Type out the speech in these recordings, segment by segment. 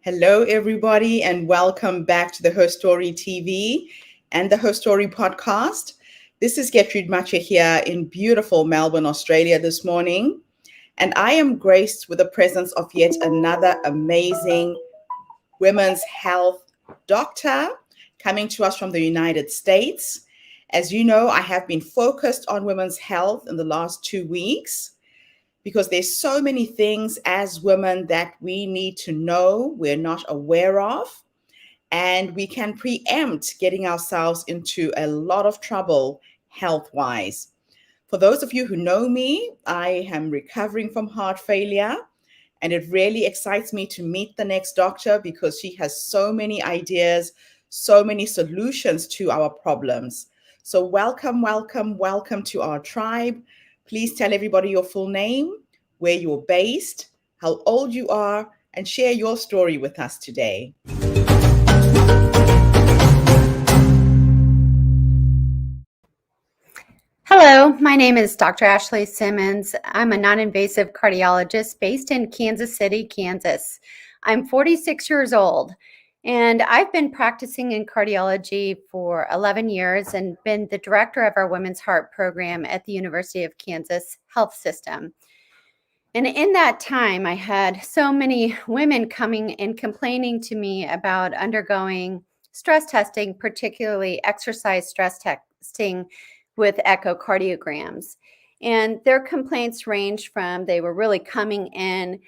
Hello, everybody, and welcome back to the HerStoryTV and the HerStory podcast. This is Gertrude Mache here in beautiful Melbourne, Australia this morning, and I am graced with the presence of yet another amazing women's health doctor coming to us from the United States. As you know, I have been focused on women's health in the last 2 weeks, because there's so many things as women that we need to know we're not aware of, and we can preempt getting ourselves into a lot of trouble health-wise. For those of you who know me, I am recovering from heart failure, and it really excites me to meet the next doctor because she has so many ideas, so many solutions to our problems. So welcome, welcome, welcome to our tribe. Please tell everybody your full name, where you're based, how old you are, and share your story with us today. Hello, my name is Dr. Ashley SImmons. I'm a non-invasive cardiologist based in Kansas City, Kansas. I'm 46 years old, and I've been practicing in cardiology for 11 years and been the director of our Women's Heart program at the University of Kansas Health System. And in that time, I had so many women coming and complaining to me about undergoing stress testing, particularly exercise stress testing with echocardiograms. And their complaints ranged from they were really coming in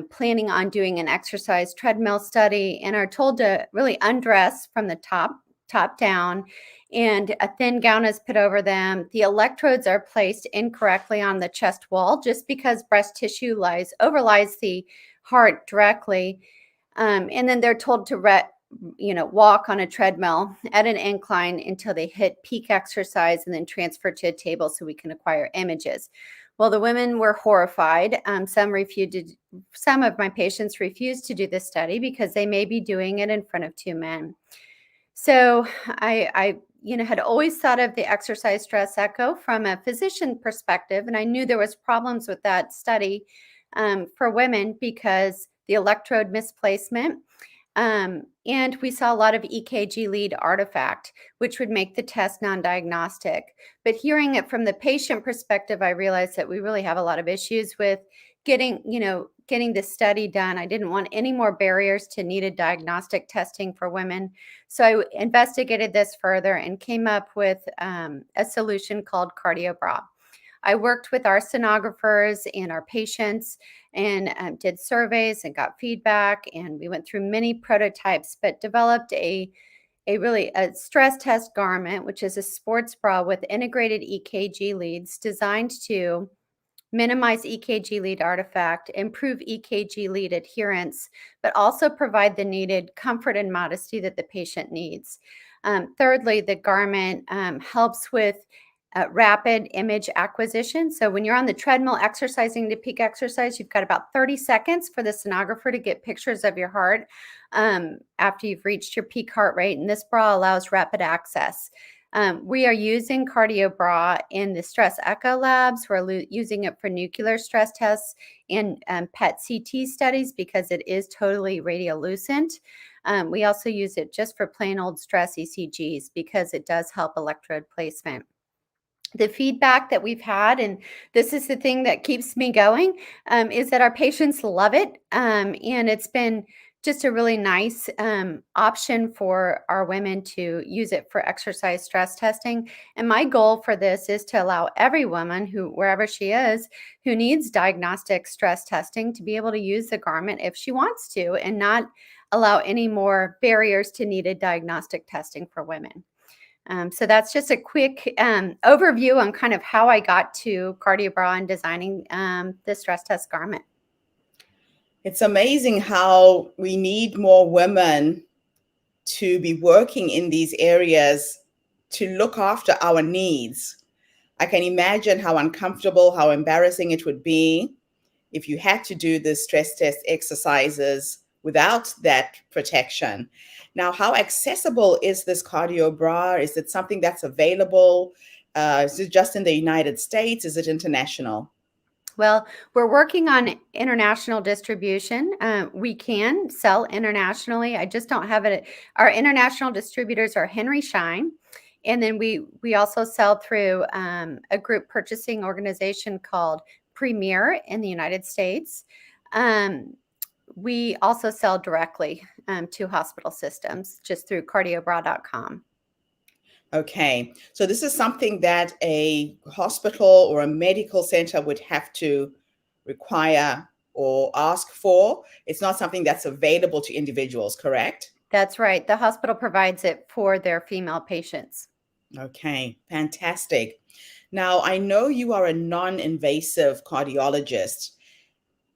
planning on doing an exercise treadmill study and are told to really undress from the top down, and a thin gown is put over them. The electrodes are placed incorrectly on the chest wall just because breast tissue overlies the heart directly. And then they're told to walk on a treadmill at an incline until they hit peak exercise and then transfer to a table so we can acquire images. Well, the women were horrified. Some of my patients refused to do this study because they may be doing it in front of two men. So I had always thought of the exercise stress echo from a physician perspective, and I knew there was problems with that study for women because the electrode misplacement. And we saw a lot of EKG lead artifact, which would make the test non-diagnostic. But hearing it from the patient perspective, I realized that we really have a lot of issues with getting this study done. I didn't want any more barriers to needed diagnostic testing for women. So I investigated this further and came up with a solution called CardioBra. I worked with our sonographers and our patients and did surveys and got feedback, and we went through many prototypes, but developed a stress test garment, which is a sports bra with integrated EKG leads designed to minimize EKG lead artifact, improve EKG lead adherence, but also provide the needed comfort and modesty that the patient needs. Thirdly, the garment helps with rapid image acquisition. So when you're on the treadmill exercising to peak exercise, you've got about 30 seconds for the sonographer to get pictures of your heart after you've reached your peak heart rate. And this bra allows rapid access. We are using CardioBra in the stress echo labs. We're using it for nuclear stress tests and PET CT studies because it is totally radiolucent. We also use it just for plain old stress ECGs because it does help electrode placement. The feedback that we've had, and this is the thing that keeps me going, is that our patients love it. And it's been just a really nice option for our women to use it for exercise stress testing. And my goal for this is to allow every woman wherever she is, who needs diagnostic stress testing to be able to use the garment if she wants to, and not allow any more barriers to needed diagnostic testing for women. So that's just a quick overview on kind of how I got to CardioBra and designing the stress test garment. It's amazing how we need more women to be working in these areas to look after our needs. I can imagine how uncomfortable, how embarrassing it would be if you had to do the stress test exercises without that protection. Now, how accessible is this CardioBra? Is it something that's available? Is it just in the United States? Is it international? Well, we're working on international distribution. We can sell internationally. I just don't have it. Our international distributors are Henry Schein. And then we also sell through a group purchasing organization called Premier in the United States. We also sell directly to hospital systems just through cardiobra.com. Okay, so this is something that a hospital or a medical center would have to require or ask for. It's not something that's available to individuals, correct? That's right. The hospital provides it for their female patients. Okay, fantastic. Now, I know you are a non-invasive cardiologist.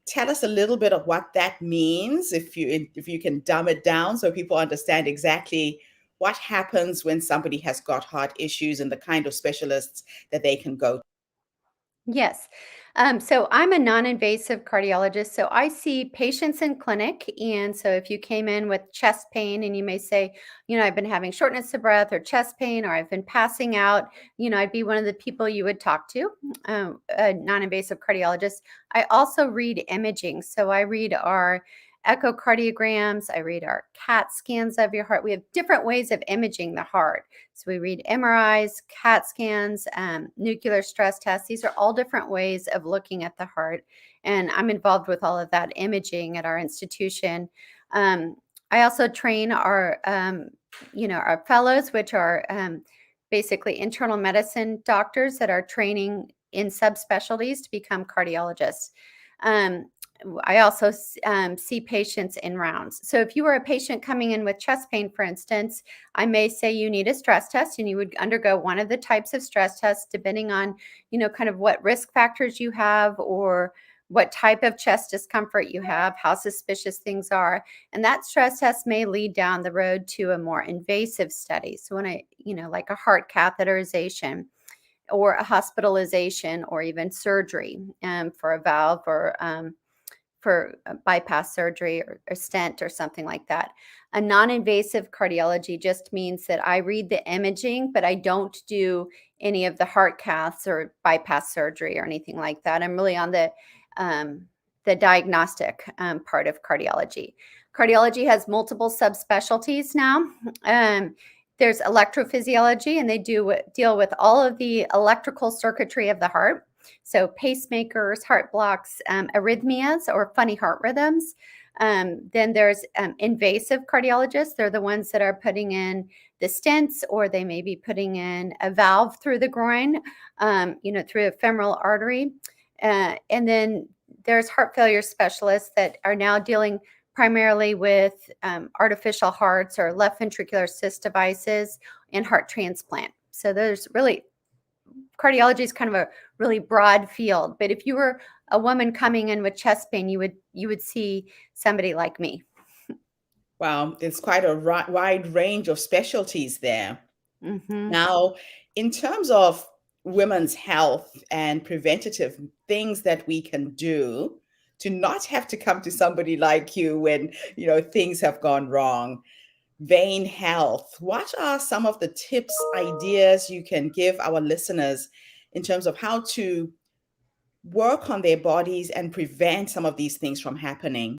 Tell us a little bit of what that means, if you can dumb it down so people understand exactly what happens when somebody has got heart issues and the kind of specialists that they can go to. Yes. So I'm a non-invasive cardiologist. So I see patients in clinic. And so if you came in with chest pain and you may say, I've been having shortness of breath or chest pain, or I've been passing out, I'd be one of the people you would talk to, a non-invasive cardiologist. I also read imaging. So I read our echocardiograms, I read our CAT scans of your heart. We have different ways of imaging the heart. So we read MRIs, CAT scans, nuclear stress tests. These are all different ways of looking at the heart. And I'm involved with all of that imaging at our institution. I also train our fellows, which are basically internal medicine doctors that are training in subspecialties to become cardiologists. I also see patients in rounds. So if you were a patient coming in with chest pain, for instance, I may say you need a stress test, and you would undergo one of the types of stress tests depending on, kind of what risk factors you have or what type of chest discomfort you have, how suspicious things are. And that stress test may lead down the road to a more invasive study. So when like a heart catheterization or a hospitalization or even surgery for a valve or for bypass surgery or stent or something like that. A non-invasive cardiology just means that I read the imaging, but I don't do any of the heart caths or bypass surgery or anything like that. I'm really on the diagnostic part of cardiology. Cardiology has multiple subspecialties now. There's electrophysiology, and they deal with all of the electrical circuitry of the heart. So pacemakers, heart blocks, arrhythmias or funny heart rhythms. Then there's invasive cardiologists. They're the ones that are putting in the stents, or they may be putting in a valve through the groin, through a femoral artery. And then there's heart failure specialists that are now dealing primarily with artificial hearts or left ventricular assist devices and heart transplant. So there's really, cardiology is kind of a really broad field. But if you were a woman coming in with chest pain, you would see somebody like me. Wow, it's quite a wide range of specialties there. Mm-hmm. Now, in terms of women's health and preventative things that we can do to not have to come to somebody like you when, things have gone wrong, vein health, what are some of the tips, ideas you can give our listeners in terms of how to work on their bodies and prevent some of these things from happening?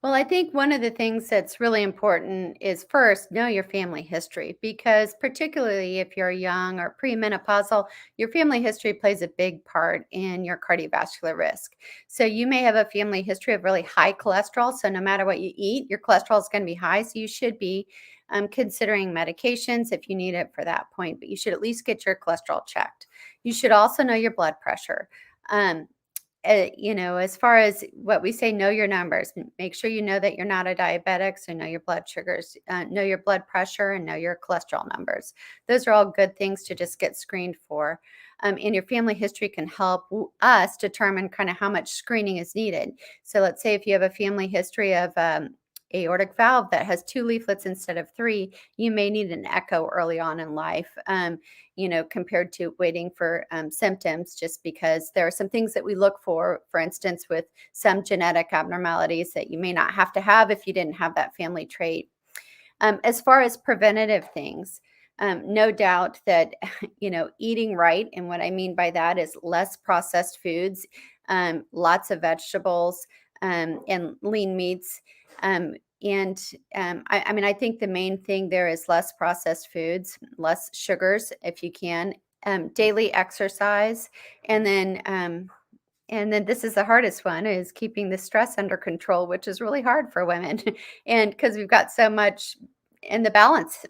Well, I think one of the things that's really important is first, know your family history, because particularly if you're young or premenopausal, your family history plays a big part in your cardiovascular risk. So you may have a family history of really high cholesterol. So no matter what you eat, your cholesterol is going to be high. So you should be considering medications if you need it for that point, but you should at least get your cholesterol checked. You should also know your blood pressure. As far as what we say, know your numbers. Make sure you know that you're not a diabetic. So know your blood sugars, know your blood pressure, and know your cholesterol numbers. Those are all good things to just get screened for. And your family history can help us determine kind of how much screening is needed. So let's say if you have a family history of aortic valve that has 2 leaflets instead of 3, you may need an echo early on in life, compared to waiting for symptoms, just because there are some things that we look for instance, with some genetic abnormalities that you may not have to have if you didn't have that family trait. As far as preventative things, No doubt that, eating right, and what I mean by that is less processed foods, lots of vegetables, and lean meats. I think the main thing there is less processed foods, less sugars if you can, daily exercise, and then this is the hardest one, is keeping the stress under control, which is really hard for women. And because we've got so much in the balance,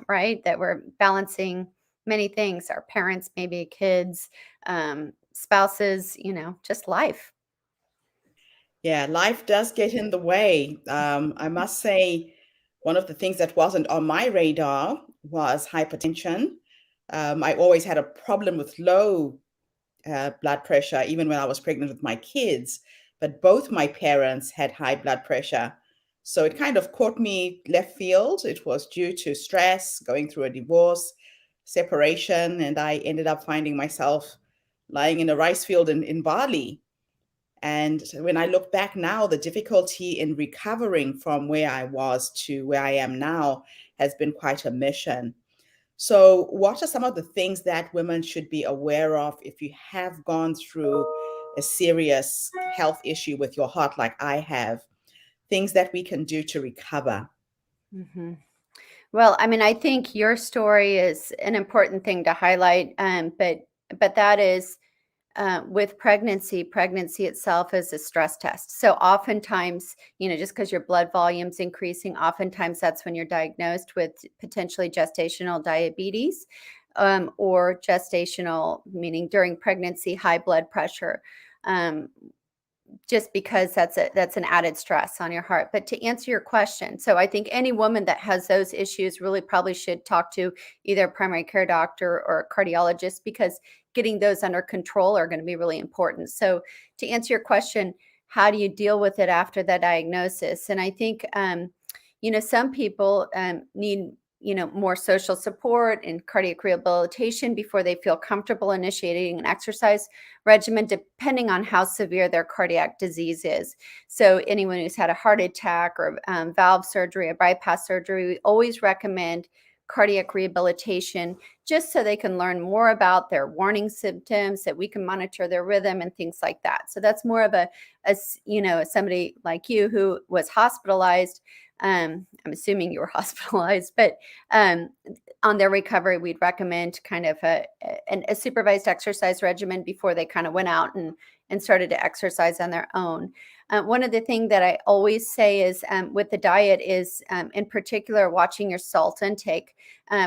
right? That we're balancing many things, our parents, maybe kids, spouses, just life. Yeah, life does get in the way. I must say, one of the things that wasn't on my radar was hypertension. I always had a problem with low blood pressure, even when I was pregnant with my kids. But both my parents had high blood pressure. So it kind of caught me left field. It was due to stress, going through a divorce, separation, and I ended up finding myself lying in a rice field in Bali. And when I look back now, the difficulty in recovering from where I was to where I am now has been quite a mission. So, what are some of the things that women should be aware of if you have gone through a serious health issue with your heart, like I have? Things that we can do to recover? hmm Well, I think your story is an important thing to highlight, but that is, with pregnancy itself is a stress test. So oftentimes, just because your blood volume's increasing, oftentimes that's when you're diagnosed with potentially gestational diabetes, or gestational, meaning during pregnancy, high blood pressure. Um, just because that's an added stress on your heart. But to answer your question, so I think any woman that has those issues really probably should talk to either a primary care doctor or a cardiologist, because getting those under control are going to be really important. So to answer your question, how do you deal with it after the diagnosis? And I think some people need more social support and cardiac rehabilitation before they feel comfortable initiating an exercise regimen, depending on how severe their cardiac disease is. So anyone who's had a heart attack or valve surgery or bypass surgery, we always recommend cardiac rehabilitation, just so they can learn more about their warning symptoms, that we can monitor their rhythm and things like that. So that's more of somebody like you who was hospitalized. I'm assuming you were hospitalized, but on their recovery, we'd recommend kind of a supervised exercise regimen before they kind of went out and started to exercise on their own. One of the things that I always say is, with the diet is, in particular, watching your salt intake,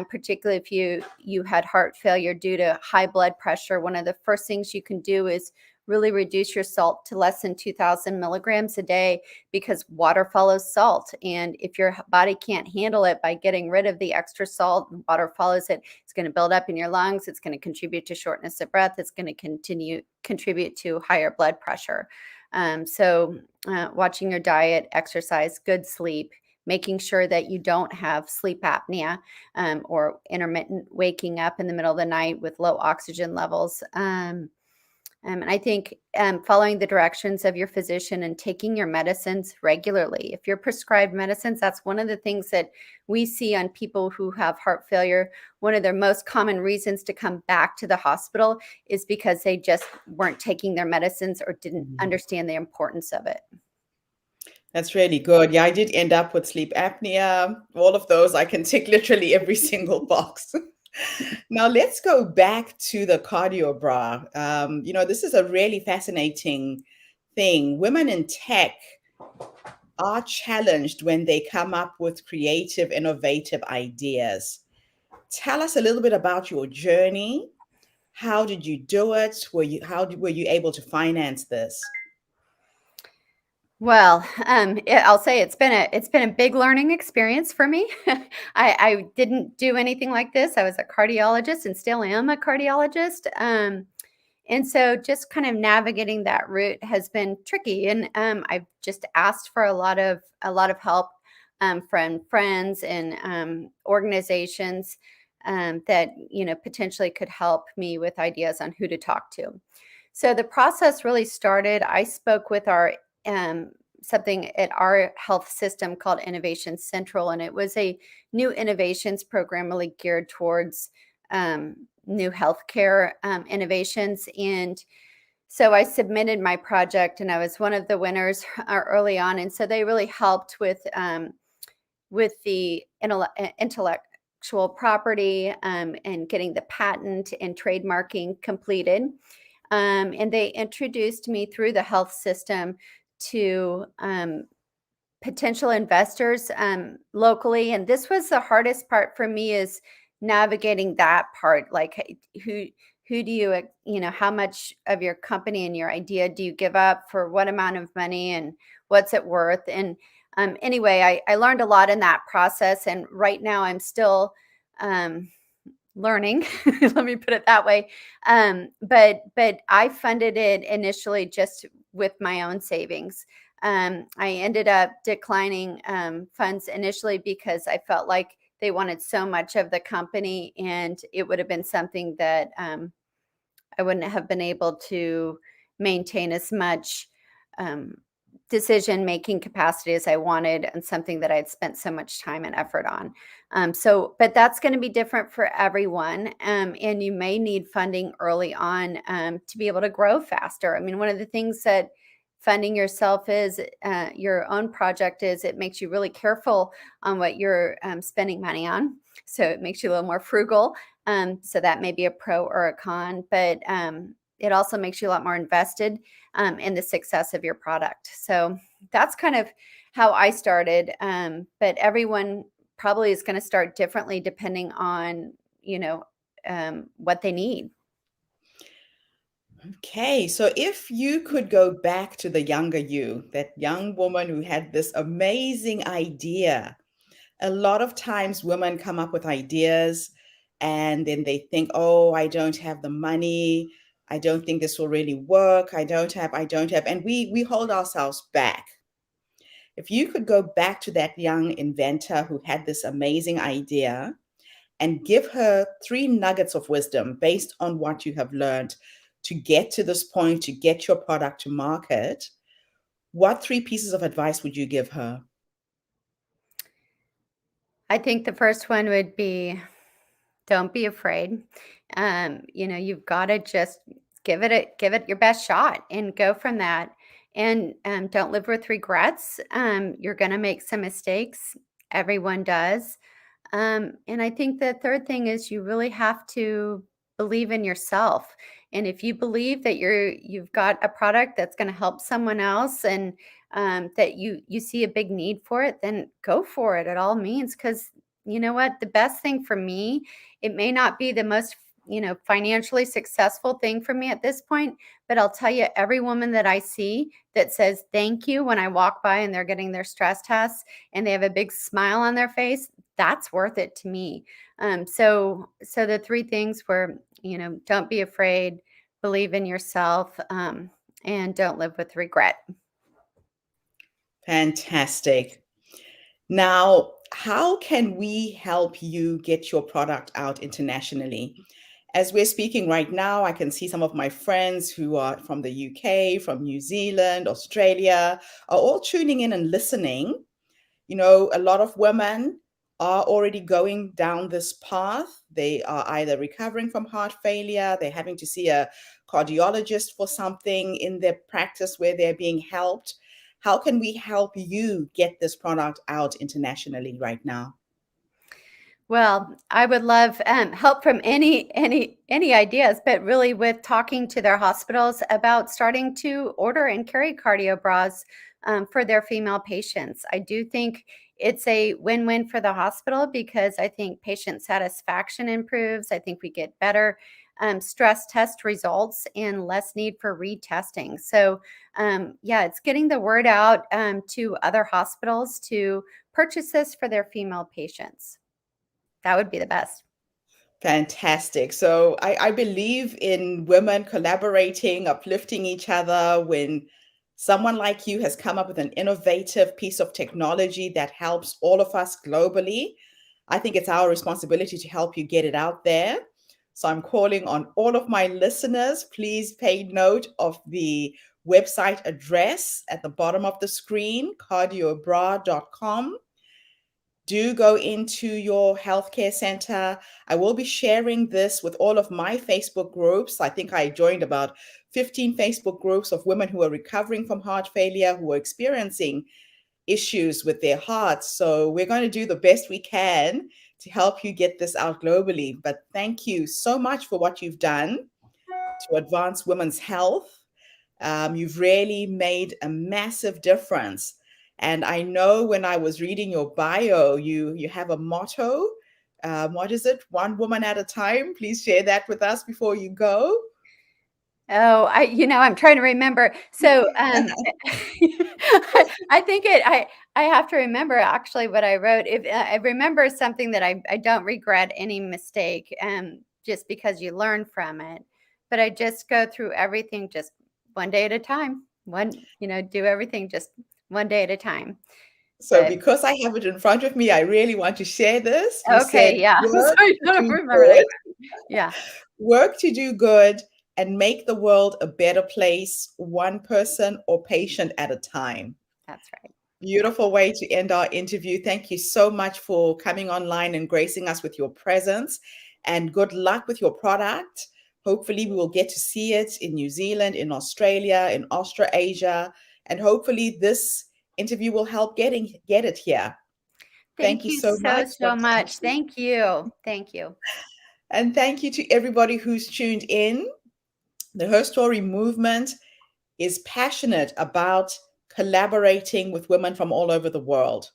particularly if you had heart failure due to high blood pressure. One of the first things you can do is really reduce your salt to less than 2,000 milligrams a day, because water follows salt. And if your body can't handle it by getting rid of the extra salt, and water follows it, it's going to build up in your lungs. It's going to contribute to shortness of breath. It's going to contribute to higher blood pressure. Watching your diet, exercise, good sleep, making sure that you don't have sleep apnea, or intermittent waking up in the middle of the night with low oxygen levels. And I think following the directions of your physician and taking your medicines regularly. If you're prescribed medicines, that's one of the things that we see on people who have heart failure. One of their most common reasons to come back to the hospital is because they just weren't taking their medicines or didn't understand the importance of it. That's really good. Yeah, I did end up with sleep apnea. All of those, I can tick literally every single box. Now let's go back to the CardioBra. This is a really fascinating thing. Women in tech are challenged when they come up with creative, innovative ideas. Tell us a little bit about your journey. How did you do it? Were you able to finance this? Well, I'll say it's been a big learning experience for me. I didn't do anything like this. I was a cardiologist and still am a cardiologist. And so just kind of navigating that route has been tricky. And I've just asked for a lot of help from friends and organizations that potentially could help me with ideas on who to talk to. So the process really started. I spoke with our something at our health system called Innovation Central, and it was a new innovations program really geared towards new healthcare innovations. And so I submitted my project, and I was one of the winners early on. And so they really helped with the intellectual property and getting the patent and trademarking completed. And they introduced me through the health system to potential investors locally. And this was the hardest part for me, is navigating that part. Like, who do you know, how much of your company and your idea do you give up for what amount of money, and what's it worth? And anyway, I learned a lot in that process. And right now I'm still learning, let me put it that way. But I funded it initially just with my own savings. I ended up declining funds initially because I felt like they wanted so much of the company, and it would have been something that I wouldn't have been able to maintain as much decision-making capacity as I wanted, and something that I'd spent so much time and effort on. But that's going to be different for everyone. And you may need funding early on to be able to grow faster. I mean, one of the things that funding yourself is, your own project, is it makes you really careful on what you're spending money on. So it makes you a little more frugal. So that may be a pro or a con, but it also makes you a lot more invested in the success of your product. So that's kind of how I started. But everyone probably is going to start differently depending on, what they need. Okay, so if you could go back to the younger you, that young woman who had this amazing idea. A lot of times women come up with ideas and then they think, oh, I don't have the money. I don't think this will really work. I don't have, and we hold ourselves back. If you could go back to that young inventor who had this amazing idea and give her 3 nuggets of wisdom based on what you have learned to get to this point, to get your product to market, what 3 pieces of advice would you give her? I think the first one would be, don't be afraid. You've got to just give it your best shot and go from that. And don't live with regrets. You're going to make some mistakes. Everyone does. And I think the third thing is, you really have to believe in yourself. And if you believe that you've got a product that's going to help someone else, and that you see a big need for it, then go for it at all means. Because you know what, the best thing for me, it may not be the most financially successful thing for me at this point, but I'll tell you, every woman that I see that says thank you when I walk by and they're getting their stress tests and they have a big smile on their face, that's worth it to me. So the 3 things were, don't be afraid, believe in yourself, and don't live with regret. Fantastic. Now, how can we help you get your product out internationally? As we're speaking right now, I can see some of my friends who are from the UK, from New Zealand, Australia, are all tuning in and listening. A lot of women are already going down this path. They are either recovering from heart failure, they're having to see a cardiologist for something in their practice where they're being helped. How can we help you get this product out internationally right now? Well, I would love help from any ideas, but really with talking to their hospitals about starting to order and carry CardioBras for their female patients. I do think it's a win-win for the hospital, because I think patient satisfaction improves. I think we get better stress test results and less need for retesting. So yeah, it's getting the word out to other hospitals to purchase this for their female patients. That would be the best. Fantastic. So I believe in women collaborating, uplifting each other. When someone like you has come up with an innovative piece of technology that helps all of us globally, I think it's our responsibility to help you get it out there. So I'm calling on all of my listeners, please pay note of the website address at the bottom of the screen, cardiobra.com. Do go into your healthcare center. I will be sharing this with all of my Facebook groups. I think I joined about 15 Facebook groups of women who are recovering from heart failure, who are experiencing issues with their hearts. So we're going to do the best we can to help you get this out globally. But thank you so much for what you've done to advance women's health. You've really made a massive difference. And I know when I was reading your bio, you have a motto. What is it? One woman at a time. Please share that with us before you go. Oh, I'm trying to remember. So, I think I have to remember actually what I wrote. If I remember something that I don't regret any mistake, just because you learn from it. But I just go through everything just one day at a time. Do everything just one day at a time. So because I have it in front of me, I really want to share this. You Okay, said, yeah. work So I to don't do remember that. good, Yeah, work to do good, and make the world a better place, one person or patient at a time. that's right. Beautiful way to end our interview. Thank you so much for coming online and gracing us with your presence. And good luck with your product. Hopefully, we will get to see it in New Zealand, in Australia, in Australasia. And hopefully, this interview will help get it here. Thank you You so much, so Dr. much. Ashley. Thank you. Thank you. And thank you to everybody who's tuned in. The Her Story movement is passionate about collaborating with women from all over the world.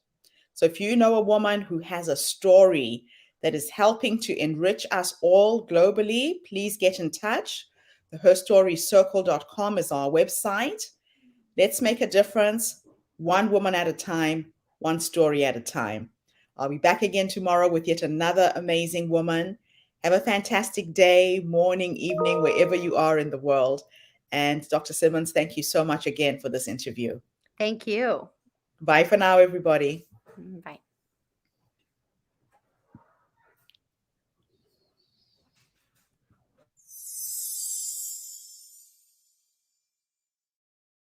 So if you know a woman who has a story that is helping to enrich us all globally, please get in touch. The HerStoryCircle.com is our website. Let's make a difference, one woman at a time, one story at a time. I'll be back again tomorrow with yet another amazing woman. Have a fantastic day, morning, evening, wherever you are in the world. And Dr. Simmons, thank you so much again for this interview. Thank you. Bye for now, everybody. Bye.